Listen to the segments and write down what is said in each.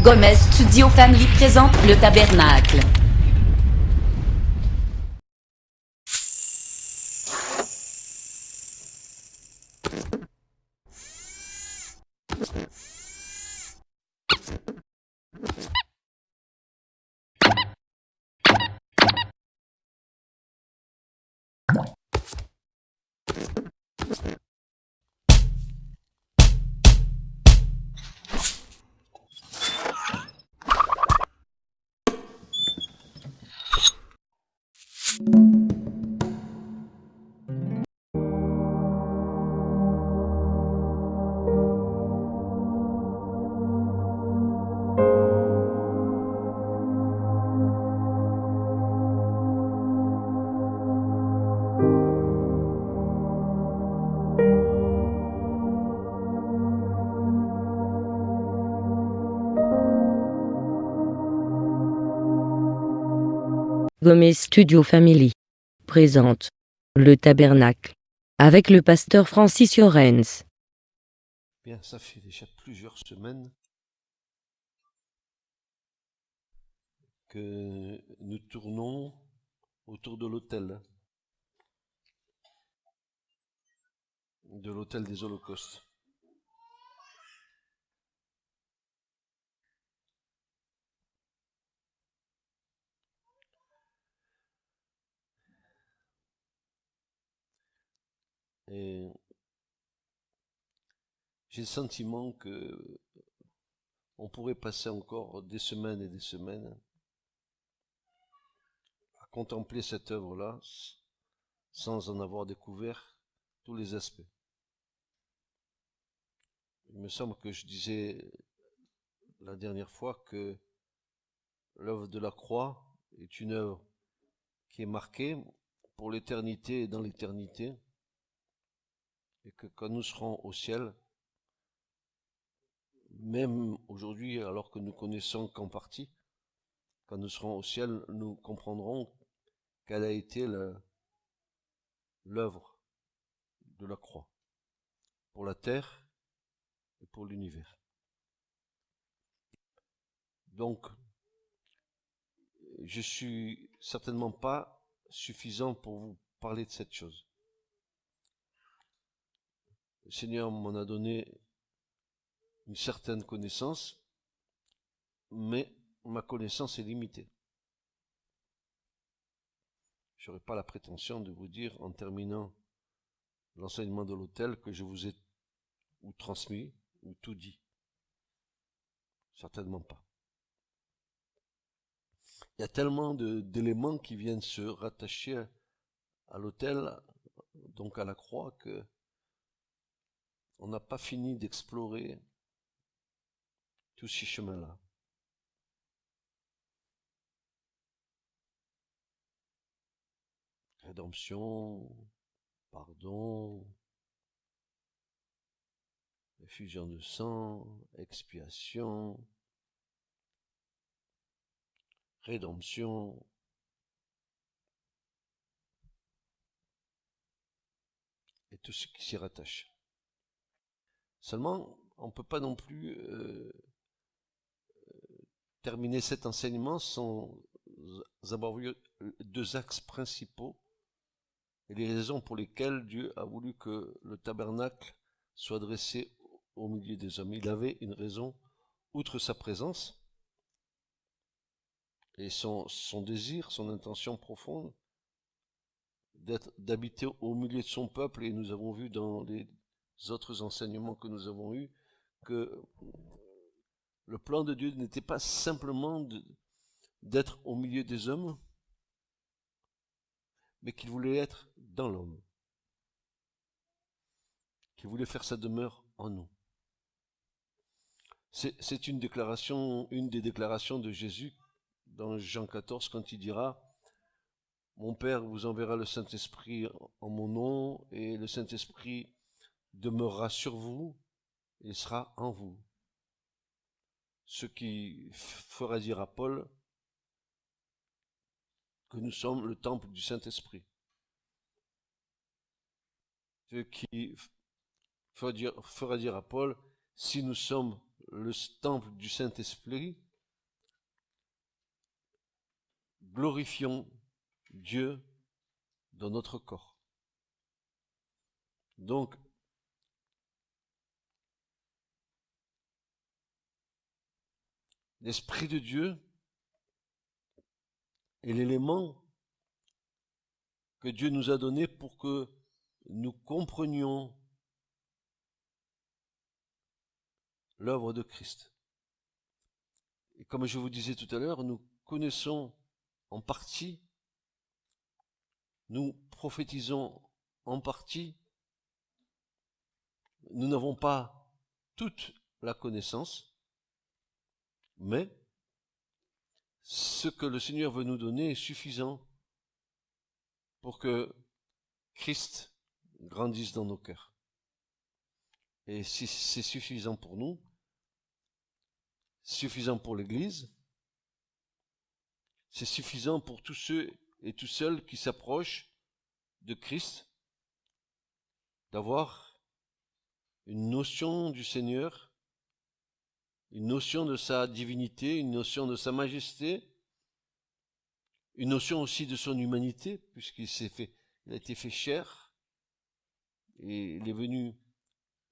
Gomez Studio Family présente Le Tabernacle. Gomez Studio Family présente Le Tabernacle avec le pasteur Francis Llorens. Bien, ça fait déjà plusieurs semaines que nous tournons autour de l'autel des Holocaustes. Et j'ai le sentiment que on pourrait passer encore des semaines et des semaines à contempler cette œuvre-là sans en avoir découvert tous les aspects. Il me semble que je disais la dernière fois que l'œuvre de la croix est une œuvre qui est marquée pour l'éternité et dans l'éternité, et que quand nous serons au ciel, même aujourd'hui, alors que nous connaissons qu'en partie, quand nous serons au ciel, nous comprendrons quelle a été l'œuvre de la croix pour la terre et pour l'univers. Donc, je suis certainement pas suffisant pour vous parler de cette chose. Le Seigneur m'en a donné une certaine connaissance, mais ma connaissance est limitée. Je n'aurai pas la prétention de vous dire, en terminant l'enseignement de l'autel, que je vous ai ou transmis ou tout dit. Certainement pas. Il y a tellement d'éléments qui viennent se rattacher à l'autel, donc à la croix, que on n'a pas fini d'explorer tous ces chemins-là. Rédemption, pardon, effusion de sang, expiation, rédemption, et tout ce qui s'y rattache. Seulement, on ne peut pas non plus terminer cet enseignement sans avoir vu deux axes principaux et les raisons pour lesquelles Dieu a voulu que le tabernacle soit dressé au milieu des hommes. Il avait une raison, outre sa présence et son désir, son intention profonde d'habiter au milieu de son peuple, et nous avons vu dans les autres enseignements que nous avons eus que le plan de Dieu n'était pas simplement d'être au milieu des hommes, mais qu'il voulait être dans l'homme, qu'il voulait faire sa demeure en nous. C'est une des déclarations de Jésus dans Jean 14, quand il dira « Mon Père vous enverra le Saint-Esprit en mon nom, et le Saint-Esprit demeurera sur vous et sera en vous. » Ce qui fera dire à Paul que nous sommes le temple du Saint-Esprit. Ce qui fera dire à Paul, si nous sommes le temple du Saint-Esprit, glorifions Dieu dans notre corps. Donc, l'Esprit de Dieu est l'élément que Dieu nous a donné pour que nous comprenions l'œuvre de Christ. Et comme je vous disais tout à l'heure, nous connaissons en partie, nous prophétisons en partie, nous n'avons pas toute la connaissance, mais ce que le Seigneur veut nous donner est suffisant pour que Christ grandisse dans nos cœurs. Et si c'est suffisant pour nous, suffisant pour l'Église, c'est suffisant pour tous ceux et tous celles qui s'approchent de Christ, d'avoir une notion du Seigneur, une notion de sa divinité, une notion de sa majesté, une notion aussi de son humanité, puisqu'il il a été fait chair, et il est venu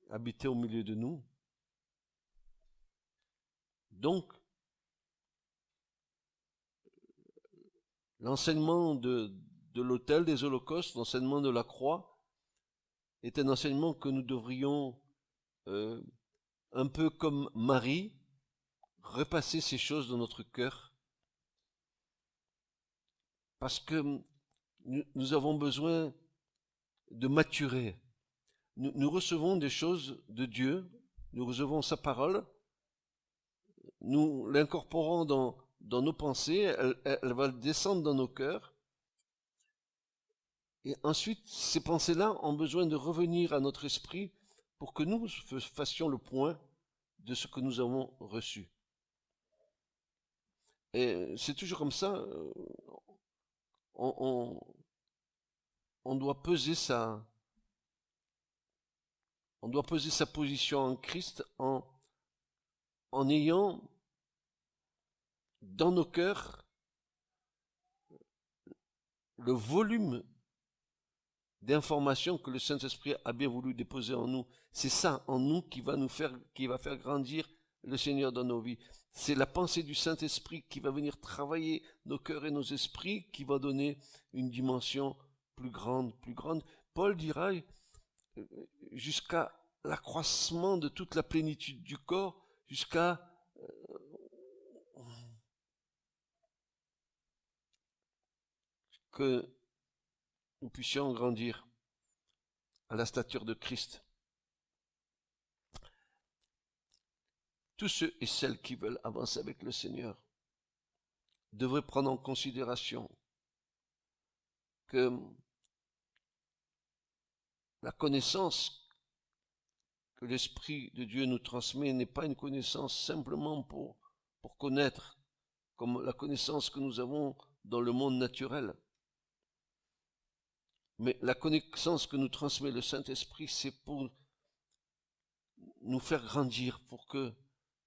habiter au milieu de nous. Donc, l'enseignement de l'autel des holocaustes, l'enseignement de la croix, est un enseignement que nous devrions, un peu comme Marie, repasser ces choses dans notre cœur, parce que nous avons besoin de maturer. Nous recevons des choses de Dieu, nous recevons sa parole, nous l'incorporons dans nos pensées, elle va descendre dans nos cœurs, et ensuite ces pensées-là ont besoin de revenir à notre esprit pour que nous fassions le point de ce que nous avons reçu. Et c'est toujours comme ça, on doit peser sa position en Christ en ayant dans nos cœurs le volume d'informations que le Saint-Esprit a bien voulu déposer en nous. C'est ça en nous qui va faire grandir le Seigneur dans nos vies. C'est la pensée du Saint-Esprit qui va venir travailler nos cœurs et nos esprits, qui va donner une dimension plus grande. Paul dira, jusqu'à l'accroissement de toute la plénitude du corps, jusqu'à que nous puissions grandir à la stature de Christ. Tous ceux et celles qui veulent avancer avec le Seigneur devraient prendre en considération que la connaissance que l'Esprit de Dieu nous transmet n'est pas une connaissance simplement pour connaître, comme la connaissance que nous avons dans le monde naturel. Mais la connaissance que nous transmet le Saint-Esprit, c'est pour nous faire grandir, pour que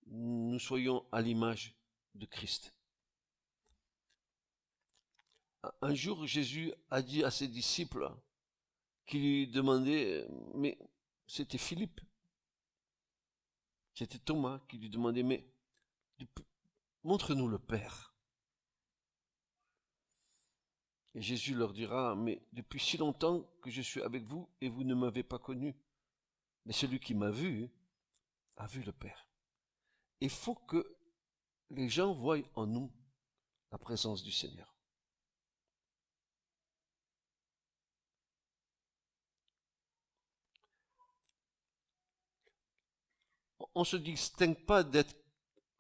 nous soyons à l'image de Christ. Un jour, Jésus a dit à ses disciples qui lui demandaient, mais c'était Philippe, c'était Thomas qui lui demandait, mais montre-nous le Père. Et Jésus leur dira, mais depuis si longtemps que je suis avec vous et vous ne m'avez pas connu. Mais celui qui m'a vu a vu le Père. Il faut que les gens voient en nous la présence du Seigneur. On ne se distingue pas d'être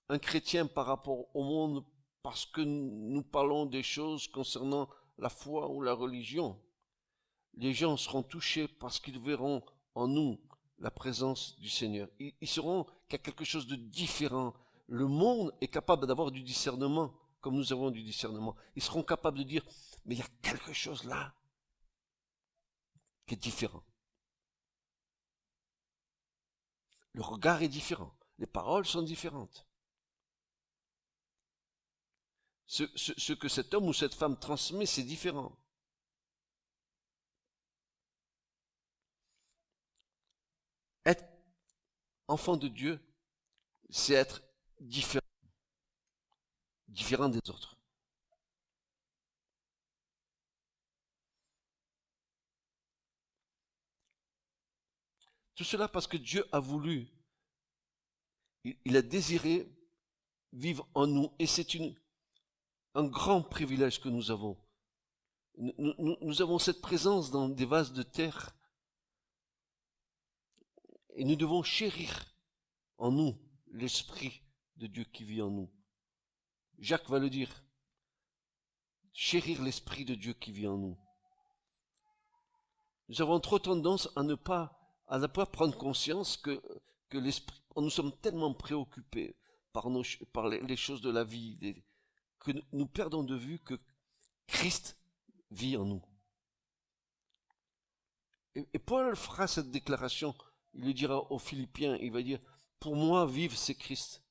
un chrétien par rapport au monde parce que nous parlons des choses concernant la foi ou la religion. Les gens seront touchés parce qu'ils verront en nous la présence du Seigneur. Ils sauront qu'il y a quelque chose de différent. Le monde est capable d'avoir du discernement, comme nous avons du discernement. Ils seront capables de dire, mais il y a quelque chose là qui est différent. Le regard est différent. Les paroles sont différentes. Ce que cet homme ou cette femme transmet, c'est différent. Être enfant de Dieu, c'est être différent des autres. Tout cela parce que Dieu a voulu, il a désiré vivre en nous, et c'est un grand privilège que nous avons. Nous avons cette présence dans des vases de terre, et nous devons chérir en nous l'Esprit de Dieu qui vit en nous. Jacques va le dire, chérir l'Esprit de Dieu qui vit en nous. Nous avons trop tendance à ne pas prendre conscience que l'Esprit, nous sommes tellement préoccupés par les choses de la vie, que nous perdons de vue que Christ vit en nous. Et Paul fera cette déclaration, il le dira aux Philippiens, il va dire, pour moi, vivre c'est Christ,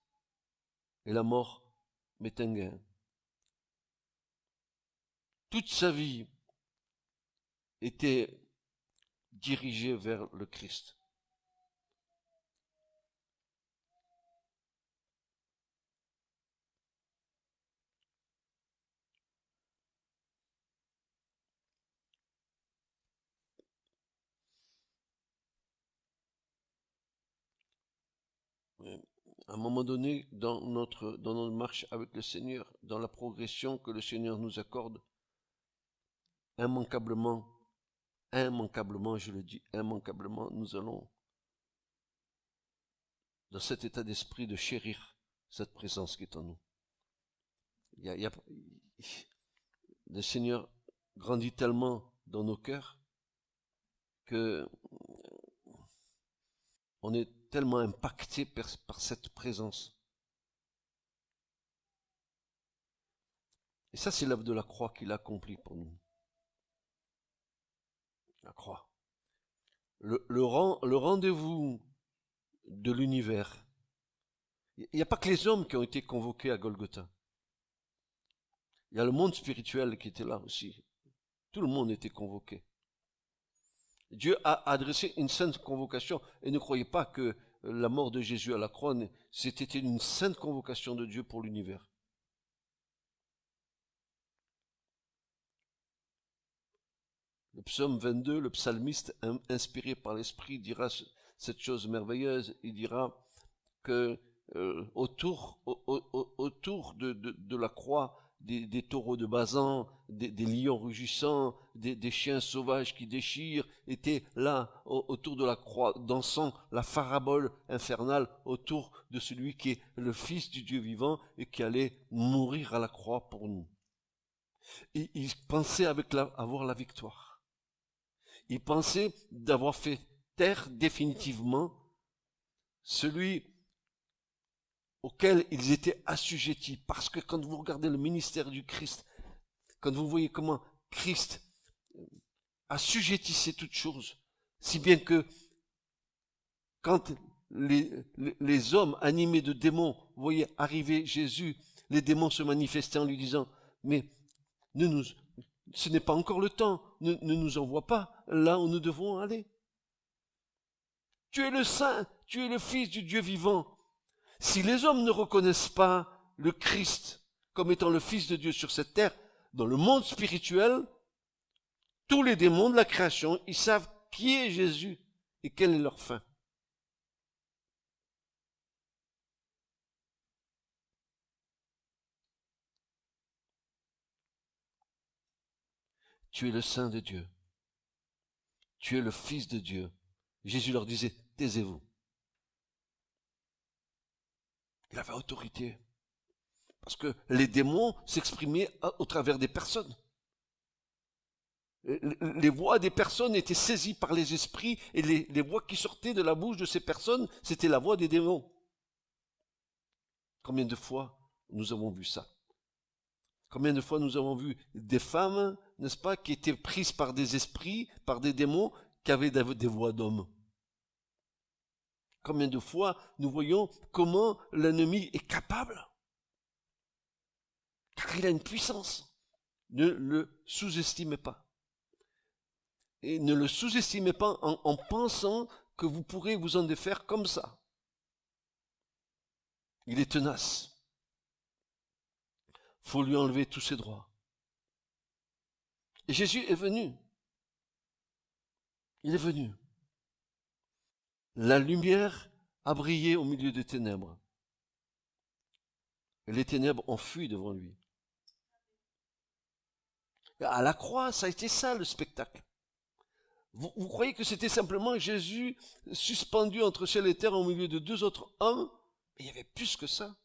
et la mort m'est un gain. Toute sa vie était dirigée vers le Christ. À un moment donné, dans notre marche avec le Seigneur, dans la progression que le Seigneur nous accorde, immanquablement, je le dis, immanquablement, nous allons, dans cet état d'esprit, de chérir cette présence qui est en nous. Le Seigneur grandit tellement dans nos cœurs que on est tellement impacté par cette présence. Et ça, c'est l'œuvre de la croix qu'il a accomplie pour nous. La croix. Le rendez-vous de l'univers. Il n'y a pas que les hommes qui ont été convoqués à Golgotha. Il y a le monde spirituel qui était là aussi. Tout le monde était convoqué. Dieu a adressé une sainte convocation, et ne croyez pas que la mort de Jésus à la croix, c'était une sainte convocation de Dieu pour l'univers. Le psaume 22, le psalmiste inspiré par l'Esprit dira cette chose merveilleuse, il dira que autour de la croix, des taureaux de Basan, des lions rugissants, des chiens sauvages qui déchirent, étaient là, autour de la croix, dansant la farabole infernale autour de celui qui est le Fils du Dieu vivant et qui allait mourir à la croix pour nous. Et il pensait avoir la victoire. Il pensait d'avoir fait taire définitivement celui auquel ils étaient assujettis. Parce que quand vous regardez le ministère du Christ, quand vous voyez comment Christ assujettissait toutes choses, si bien que quand les hommes animés de démons voyaient arriver Jésus, les démons se manifestaient en lui disant, mais ce n'est pas encore le temps, ne nous envoie pas là où nous devons aller. Tu es le Saint, tu es le Fils du Dieu vivant. Si les hommes ne reconnaissent pas le Christ comme étant le Fils de Dieu sur cette terre, dans le monde spirituel, tous les démons de la création, ils savent qui est Jésus et quelle est leur fin. Tu es le Saint de Dieu. Tu es le Fils de Dieu. Jésus leur disait, taisez-vous. Il avait autorité. Parce que les démons s'exprimaient au travers des personnes. Les voix des personnes étaient saisies par les esprits et les voix qui sortaient de la bouche de ces personnes, c'était la voix des démons. Combien de fois nous avons vu ça? Combien de fois nous avons vu des femmes, n'est-ce pas, qui étaient prises par des esprits, par des démons, qui avaient des voix d'hommes? Combien de fois nous voyons comment l'ennemi est capable? Car il a une puissance. Ne le sous-estimez pas. Et ne le sous-estimez pas en pensant que vous pourrez vous en défaire comme ça. Il est tenace. Faut lui enlever tous ses droits. Et Jésus est venu. Il est venu. La lumière a brillé au milieu des ténèbres. Et les ténèbres ont fui devant lui. À la croix, ça a été ça le spectacle. Vous croyez que c'était simplement Jésus suspendu entre ciel et terre au milieu de deux autres hommes? Mais il y avait plus que ça.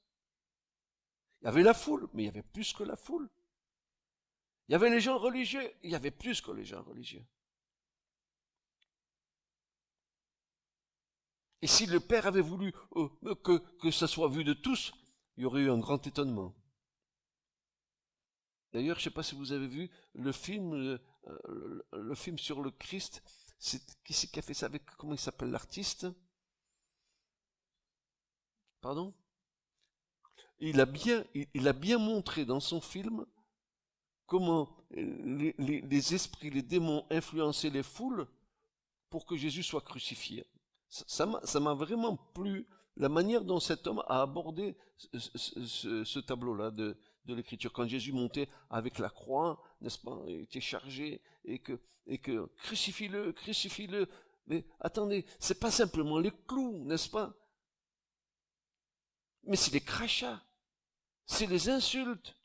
Il y avait la foule, mais il y avait plus que la foule. Il y avait les gens religieux, il y avait plus que les gens religieux. Et si le Père avait voulu que ça soit vu de tous, il y aurait eu un grand étonnement. D'ailleurs, je ne sais pas si vous avez vu le film sur le Christ. Qui c'est qui a fait ça avec, comment il s'appelle l'artiste? Pardon? Il a bien montré dans son film comment les esprits, les démons influençaient les foules pour que Jésus soit crucifié. Ça m'a vraiment plu, la manière dont cet homme a abordé ce tableau-là de l'écriture. Quand Jésus montait avec la croix, n'est-ce pas, il était chargé, et que crucifie-le, crucifie-le. Mais attendez, c'est pas simplement les clous, n'est-ce pas? Mais c'est les crachats, c'est les insultes.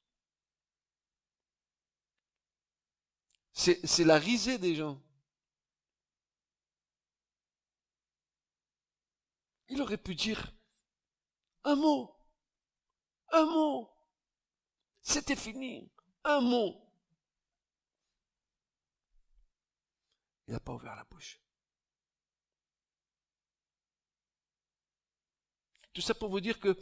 C'est la risée des gens. Il aurait pu dire un mot, c'était fini, un mot. Il n'a pas ouvert la bouche. Tout ça pour vous dire que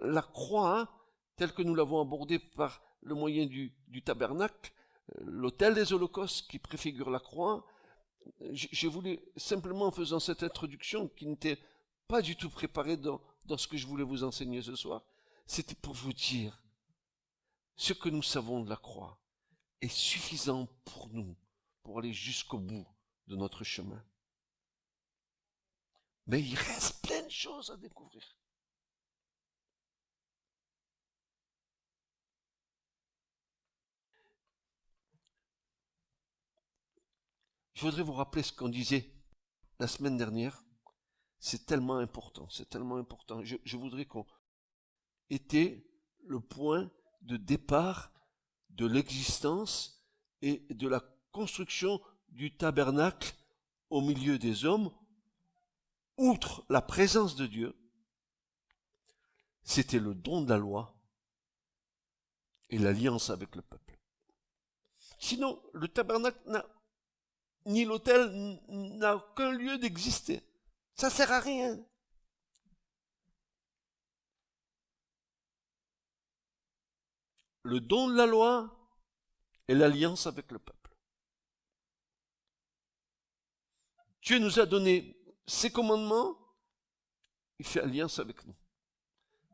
la croix, telle que nous l'avons abordée par le moyen du tabernacle, l'autel des holocaustes qui préfigure la croix, j'ai voulu simplement en faisant cette introduction qui n'était pas du tout préparée dans ce que je voulais vous enseigner ce soir, c'était pour vous dire ce que nous savons de la croix est suffisant pour nous, pour aller jusqu'au bout de notre chemin. Mais il reste plein de choses à découvrir. Je voudrais vous rappeler ce qu'on disait la semaine dernière. C'est tellement important, c'est tellement important. Je voudrais qu'on était le point de départ de l'existence et de la construction du tabernacle au milieu des hommes, outre la présence de Dieu, c'était le don de la loi et l'alliance avec le peuple. Sinon, le tabernacle ni l'autel n'a aucun lieu d'exister. Ça sert à rien. Le don de la loi et l'alliance avec le peuple. Dieu nous a donné ses commandements, il fait alliance avec nous.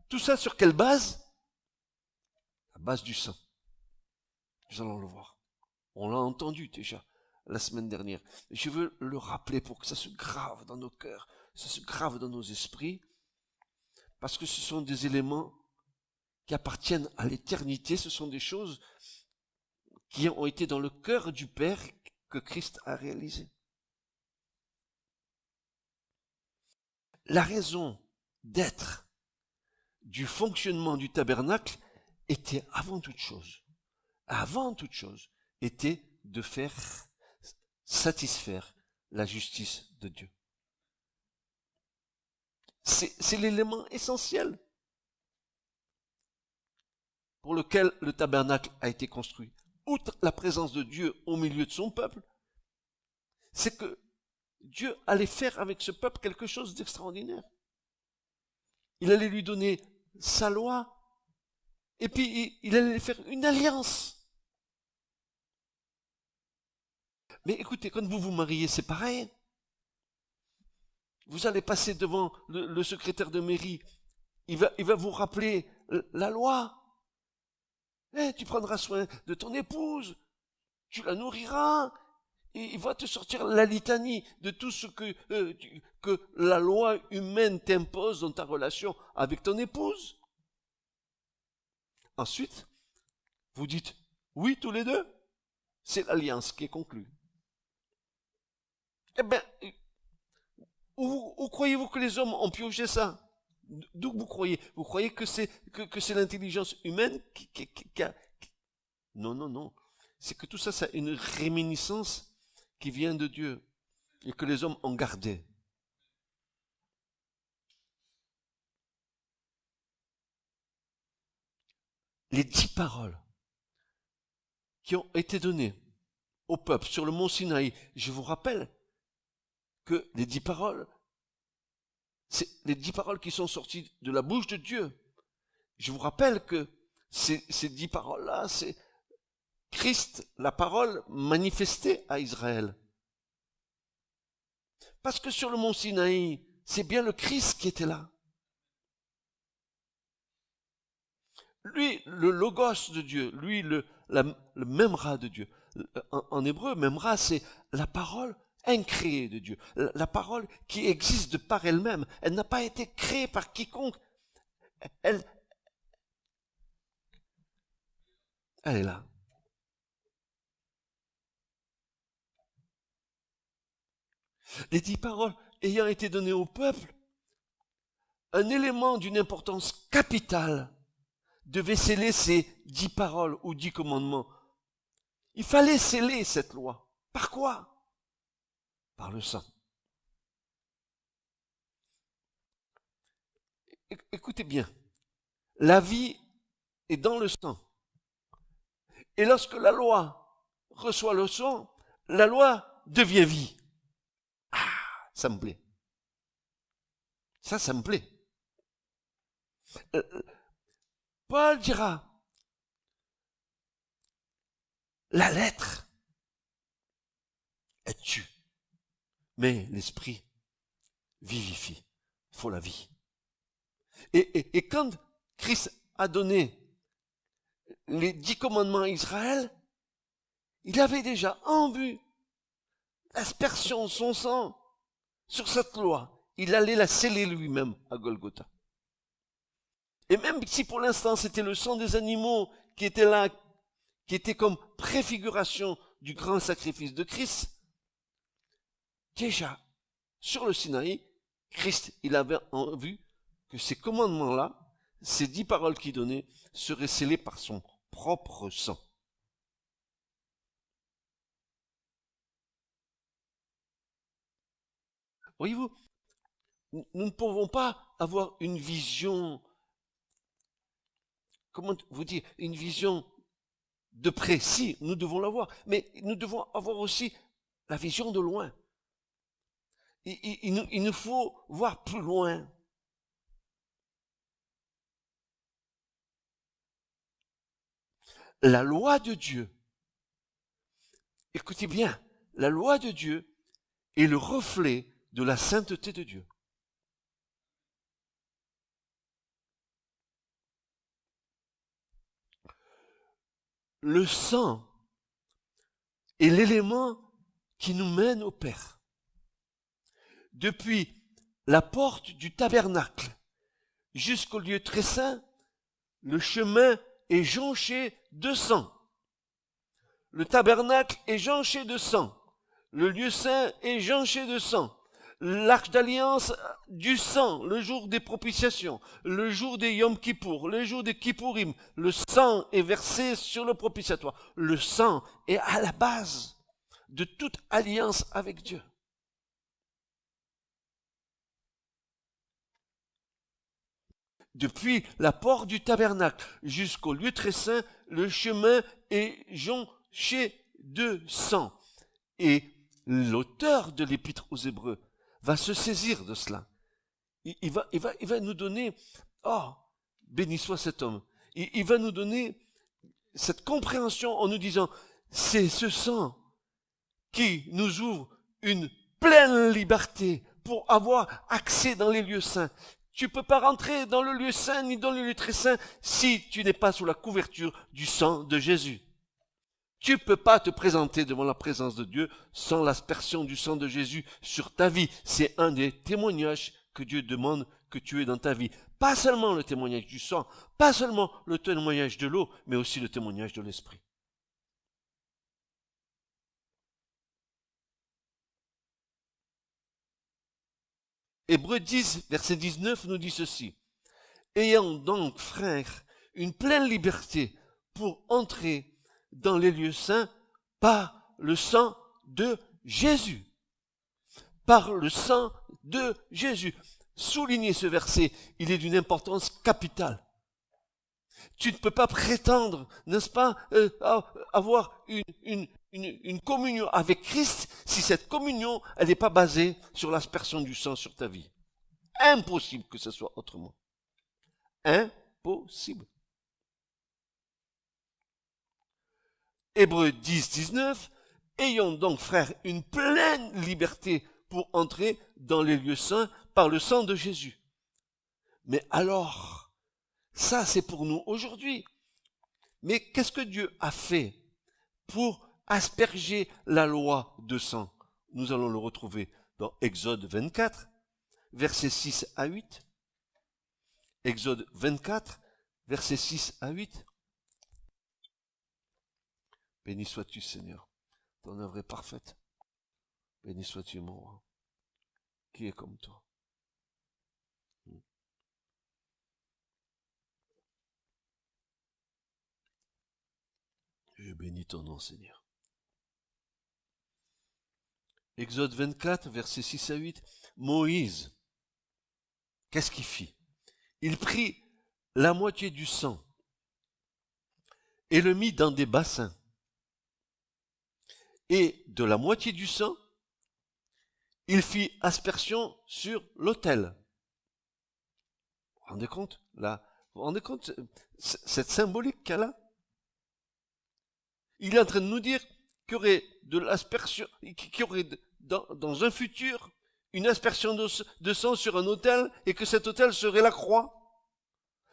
Tout ça sur quelle base? La base du sang. Nous allons le voir. On l'a entendu déjà la semaine dernière. Je veux le rappeler pour que ça se grave dans nos cœurs, ça se grave dans nos esprits, parce que ce sont des éléments qui appartiennent à l'éternité, ce sont des choses qui ont été dans le cœur du Père que Christ a réalisé. La raison d'être du fonctionnement du tabernacle était avant toute chose, était de faire satisfaire la justice de Dieu. C'est l'élément essentiel pour lequel le tabernacle a été construit. Outre la présence de Dieu au milieu de son peuple, c'est que Dieu allait faire avec ce peuple quelque chose d'extraordinaire. Il allait lui donner sa loi, et puis il allait faire une alliance. Mais écoutez, quand vous vous mariez, c'est pareil. vous allez passer devant le secrétaire de mairie. Il va vous rappeler la loi. Tu prendras soin de ton épouse, tu la nourriras, et il va te sortir la litanie de tout ce que la loi humaine t'impose dans ta relation avec ton épouse. Ensuite, vous dites oui tous les deux, c'est l'alliance qui est conclue. Eh bien, où croyez-vous que les hommes ont pioché ça? D'où vous croyez? Vous croyez que c'est l'intelligence humaine qui a... Non, non, non. C'est que tout ça, c'est une réminiscence qui vient de Dieu et que les hommes ont gardé. Les 10 paroles qui ont été données au peuple sur le mont Sinaï, je vous rappelle que les 10 paroles, c'est les 10 paroles qui sont sorties de la bouche de Dieu. Je vous rappelle que ces 10 paroles-là, c'est Christ, la parole manifestée à Israël. Parce que sur le mont Sinaï, c'est bien le Christ qui était là. Lui, le logos de Dieu, lui, le memra de Dieu. En hébreu, memra, c'est la parole incréée de Dieu. La parole qui existe de par elle-même. Elle n'a pas été créée par quiconque. Elle est là. Les 10 paroles ayant été données au peuple, un élément d'une importance capitale devait sceller ces 10 paroles ou 10 commandements. Il fallait sceller cette loi. Par quoi? Par le sang. Écoutez bien, la vie est dans le sang. Et lorsque la loi reçoit le sang, la loi devient vie. Ça me plaît. Ça me plaît. Paul dira, la lettre, elle tue, mais l'esprit vivifie. Il faut la vie. Et quand Christ a donné les 10 commandements à Israël, il avait déjà en vue l'aspersion de son sang sur cette loi. Il allait la sceller lui-même à Golgotha. Et même si pour l'instant c'était le sang des animaux qui était là, qui était comme préfiguration du grand sacrifice de Christ, déjà, sur le Sinaï, Christ, il avait en vue que ces commandements-là, ces 10 paroles qu'il donnait, seraient scellés par son propre sang. Voyez-vous, nous ne pouvons pas avoir une vision, comment vous dire, une vision de près. Si, nous devons l'avoir, mais nous devons avoir aussi la vision de loin. Il nous faut voir plus loin. La loi de Dieu, écoutez bien, la loi de Dieu est le reflet de la sainteté de Dieu. Le sang est l'élément qui nous mène au Père. Depuis la porte du tabernacle jusqu'au lieu très saint, le chemin est jonché de sang. Le tabernacle est jonché de sang. Le lieu saint est jonché de sang. L'arche d'alliance du sang, le jour des propitiations, le jour des Yom Kippour, le jour des Kippourim, le sang est versé sur le propitiatoire. Le sang est à la base de toute alliance avec Dieu. Depuis la porte du tabernacle jusqu'au lieu très saint, le chemin est jonché de sang. Et l'auteur de l'épître aux Hébreux va se saisir de cela. Il va nous donner, oh, béni soit cet homme. Il va nous donner cette compréhension en nous disant, c'est ce sang qui nous ouvre une pleine liberté pour avoir accès dans les lieux saints. Tu ne peux pas rentrer dans le lieu saint ni dans le lieu très saint si tu n'es pas sous la couverture du sang de Jésus. Tu ne peux pas te présenter devant la présence de Dieu sans l'aspersion du sang de Jésus sur ta vie. C'est un des témoignages que Dieu demande que tu aies dans ta vie. Pas seulement le témoignage du sang, pas seulement le témoignage de l'eau, mais aussi le témoignage de l'esprit. Hébreux 10, verset 19 nous dit ceci. Ayant donc, frères, une pleine liberté pour entrer dans les lieux saints par le sang de Jésus. Par le sang de Jésus. Soulignez ce verset, il est d'une importance capitale. Tu ne peux pas prétendre, n'est-ce pas, avoir une communion avec Christ si cette communion, elle n'est pas basée sur l'aspersion du sang sur ta vie. Impossible que ce soit autrement. Impossible. Hébreux 10, 19, ayons donc, frères, une pleine liberté pour entrer dans les lieux saints par le sang de Jésus. Mais alors, ça c'est pour nous aujourd'hui. Mais qu'est-ce que Dieu a fait pour asperger la loi de sang? Nous allons le retrouver dans Exode 24, versets 6 à 8. Exode 24, versets 6 à 8. Béni sois-tu, Seigneur, ton œuvre est parfaite. Béni sois-tu, mon roi, qui est comme toi. Je bénis ton nom, Seigneur. Exode 24, versets 6 à 8. Moïse, qu'est-ce qu'il fit? Il prit la moitié du sang et le mit dans des bassins. Et de la moitié du sang, il fit aspersion sur l'autel. Vous vous rendez compte, là? Vous vous rendez compte cette symbolique qu'elle a? Il est en train de nous dire qu'il y aurait de l'aspersion, qu'il y aurait dans un futur une aspersion de sang sur un autel et que cet autel serait la croix.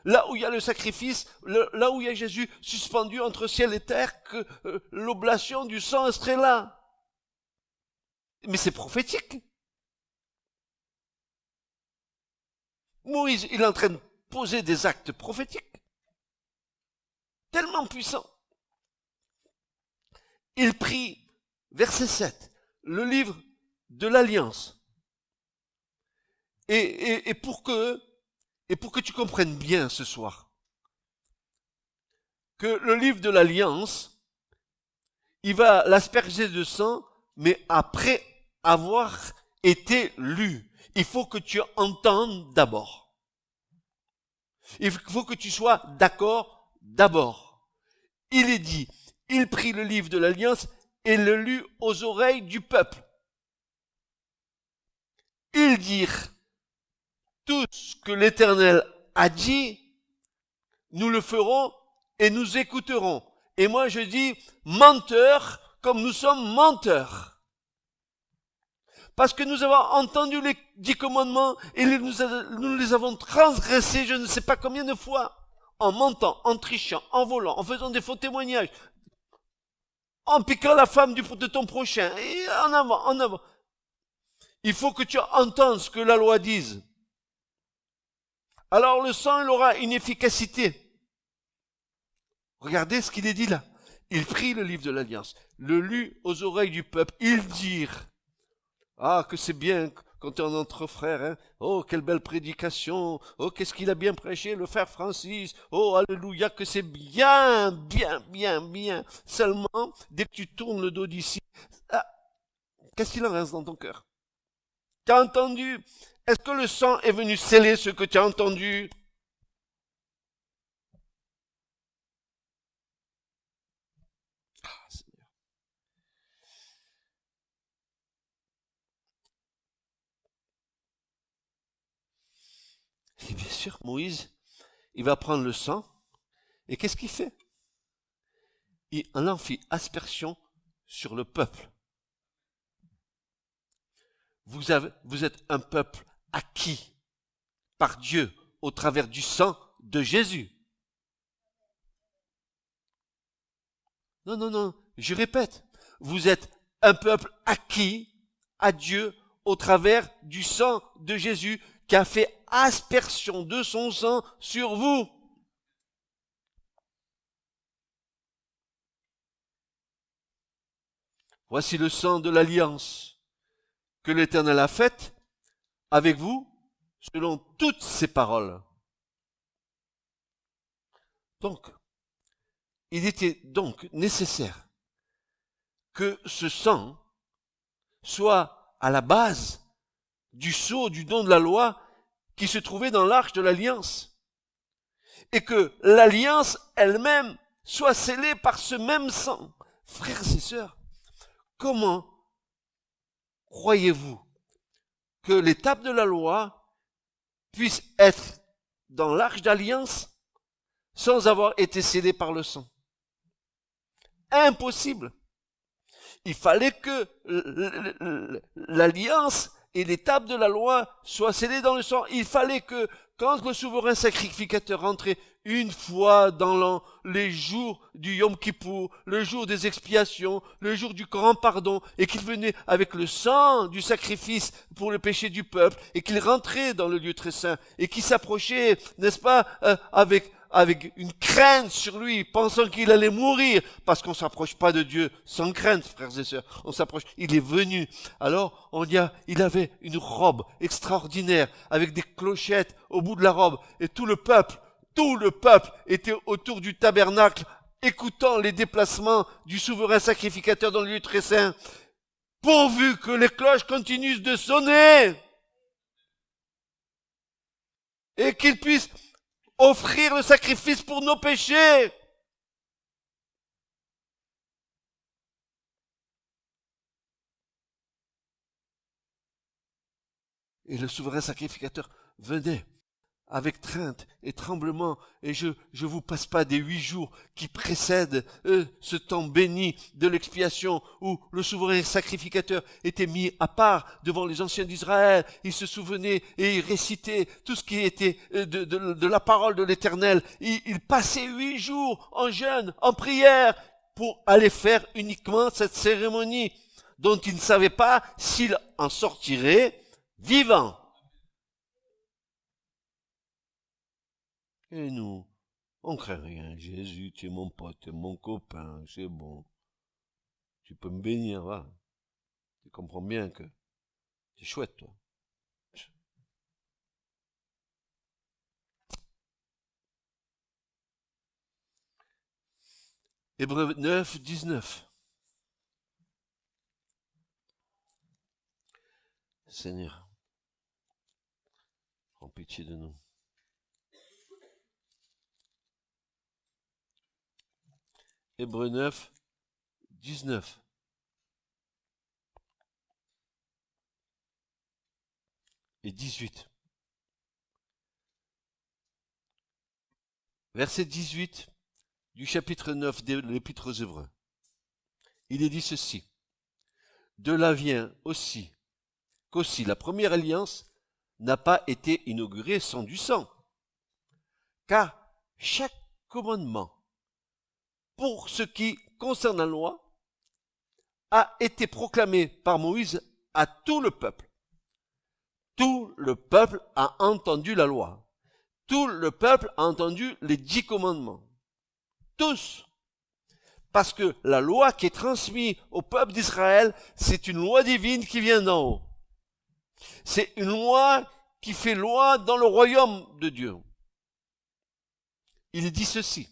Là où il y a le sacrifice, là où il y a Jésus suspendu entre ciel et terre, que l'oblation du sang serait là. Mais c'est prophétique. Moïse, il est en train de poser des actes prophétiques. Tellement puissants. Il prit, verset 7, le livre de l'Alliance. Et pour que tu comprennes bien ce soir, que le livre de l'Alliance, il va l'asperger de sang, mais après avoir été lu. Il faut que tu entendes d'abord. Il faut que tu sois d'accord d'abord. Il est dit, il prit le livre de l'Alliance et le lut aux oreilles du peuple. Ils dirent, tout ce que l'Éternel a dit, nous le ferons et nous écouterons. Et moi je dis, menteurs comme nous sommes menteurs. Parce que nous avons entendu les 10 commandements et nous les avons transgressés je ne sais pas combien de fois. En mentant, en trichant, en volant, en faisant des faux témoignages, en piquant la femme de ton prochain. Et en avant, en avant. Il faut que tu entendes ce que la loi dise. Alors le sang, il aura une efficacité. Regardez ce qu'il est dit là. Il prit le livre de l'Alliance, le lut aux oreilles du peuple. Ils dirent, ah, que c'est bien quand on est entre frères, hein. Oh, quelle belle prédication. Oh, qu'est-ce qu'il a bien prêché, le frère Francis. Oh, alléluia, que c'est bien, bien, bien, bien. Seulement, dès que tu tournes le dos d'ici, ah, qu'est-ce qu'il en reste dans ton cœur? Tu as entendu? Est-ce que le sang est venu sceller ce que tu as entendu? Ah, Seigneur. Et bien sûr, Moïse, il va prendre le sang, et qu'est-ce qu'il fait? Il en fit aspersion sur le peuple. vous êtes un peuple acquis par Dieu au travers du sang de Jésus. Non, je répète, vous êtes un peuple acquis à Dieu au travers du sang de Jésus qui a fait aspersion de son sang sur vous. Voici le sang de l'alliance que l'Éternel a faite avec vous selon toutes ses paroles. Donc, il était donc nécessaire que ce sang soit à la base du sceau du don de la loi qui se trouvait dans l'arche de l'alliance. Et que l'alliance elle-même soit scellée par ce même sang. Frères et sœurs, comment croyez-vous que l'étape de la loi puisse être dans l'arche d'alliance sans avoir été scellée par le sang? Impossible. Il fallait que l'alliance et l'étape de la loi soient scellées dans le sang. Il fallait que quand le souverain sacrificateur rentrait une fois dans l'an, les jours du Yom Kippour, le jour des expiations, le jour du grand pardon, et qu'il venait avec le sang du sacrifice pour le péché du peuple, et qu'il rentrait dans le lieu très saint, et qu'il s'approchait, n'est-ce pas, avec une crainte sur lui, pensant qu'il allait mourir, parce qu'on s'approche pas de Dieu sans crainte, frères et sœurs. On s'approche, il est venu. Alors, il avait une robe extraordinaire, avec des clochettes au bout de la robe, et tout le peuple était autour du tabernacle, écoutant les déplacements du souverain sacrificateur dans le lieu très saint, pourvu que les cloches continuent de sonner, et qu'il puisse offrir le sacrifice pour nos péchés. Et le souverain sacrificateur venait avec crainte et tremblement, et je vous passe pas des 8 jours qui précèdent ce temps béni de l'expiation où le souverain sacrificateur était mis à part devant les anciens d'Israël. Il se souvenait et il récitait tout ce qui était de la parole de l'Éternel. Il passait 8 jours en jeûne, en prière, pour aller faire uniquement cette cérémonie dont il ne savait pas s'il en sortirait vivant. Et nous, on craint rien. Jésus, tu es mon pote, tu es mon copain, c'est bon. Tu peux me bénir, va. Tu comprends bien que c'est chouette, toi. Hébreux 9, 19. Seigneur, prends pitié de nous. Hébreux 9, 19. Et 18. Verset 18 du chapitre 9 de l'Épître aux Hébreux. Il est dit ceci. De là vient qu'aussi la première alliance n'a pas été inaugurée sans du sang. Car chaque commandement, pour ce qui concerne la loi, a été proclamé par Moïse à tout le peuple. Tout le peuple a entendu la loi. Tout le peuple a entendu les 10 commandements. Tous. Parce que la loi qui est transmise au peuple d'Israël, c'est une loi divine qui vient d'en haut. C'est une loi qui fait loi dans le royaume de Dieu. Il dit ceci.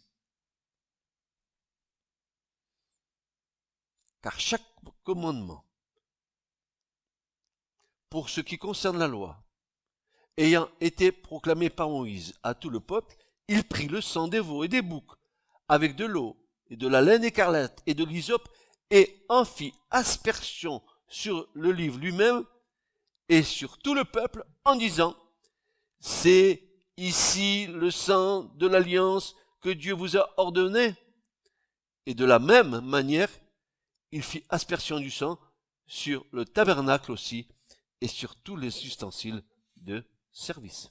Car chaque commandement, pour ce qui concerne la loi, ayant été proclamé par Moïse à tout le peuple, il prit le sang des veaux et des boucs, avec de l'eau et de la laine écarlate et de l'hysope, et en fit aspersion sur le livre lui-même et sur tout le peuple, en disant, c'est ici le sang de l'alliance que Dieu vous a ordonné. Et de la même manière, il fit aspersion du sang sur le tabernacle aussi, et sur tous les ustensiles de service.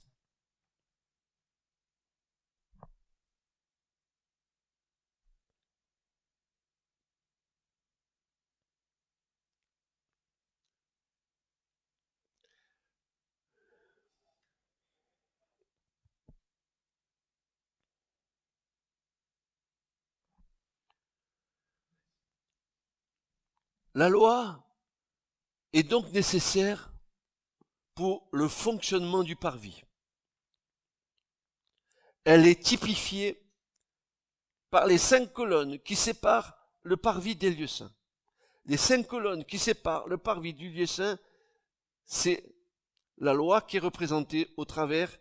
La loi est donc nécessaire pour le fonctionnement du parvis. Elle est typifiée par les 5 colonnes qui séparent le parvis des lieux saints. Les 5 colonnes qui séparent le parvis du lieu saint, c'est la loi qui est représentée au travers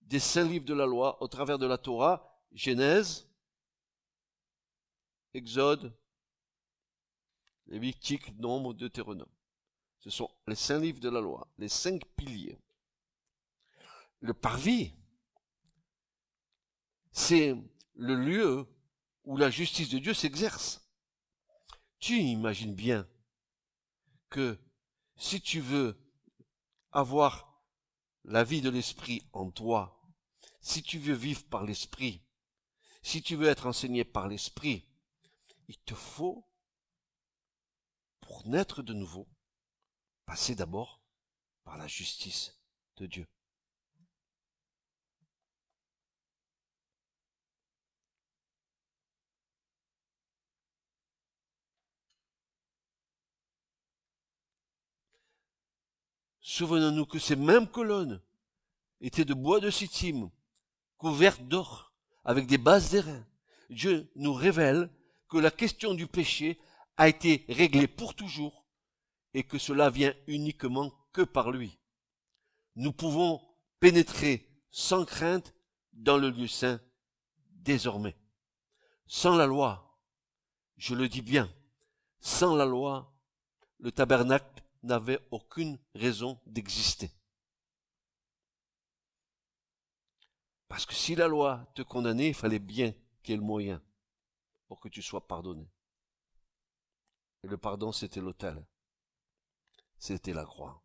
des 5 livres de la loi, au travers de la Torah, Genèse, Exode, Lévitique, Nombre, Deutéronome. Ce sont les 5 livres de la loi, les 5 piliers. Le parvis, c'est le lieu où la justice de Dieu s'exerce. Tu imagines bien que si tu veux avoir la vie de l'esprit en toi, si tu veux vivre par l'esprit, si tu veux être enseigné par l'esprit, il te faut, pour naître de nouveau, passer d'abord par la justice de Dieu. Souvenons-nous que ces mêmes colonnes étaient de bois de sittim, couvertes d'or, avec des bases d'airain. Dieu nous révèle que la question du péché a été réglée pour toujours et que cela vient uniquement que par lui. Nous pouvons pénétrer sans crainte dans le lieu saint désormais. Sans la loi, je le dis bien, sans la loi, le tabernacle n'avait aucune raison d'exister. Parce que si la loi te condamnait, il fallait bien qu'il y ait le moyen pour que tu sois pardonné. Et le pardon, c'était l'autel. C'était la croix.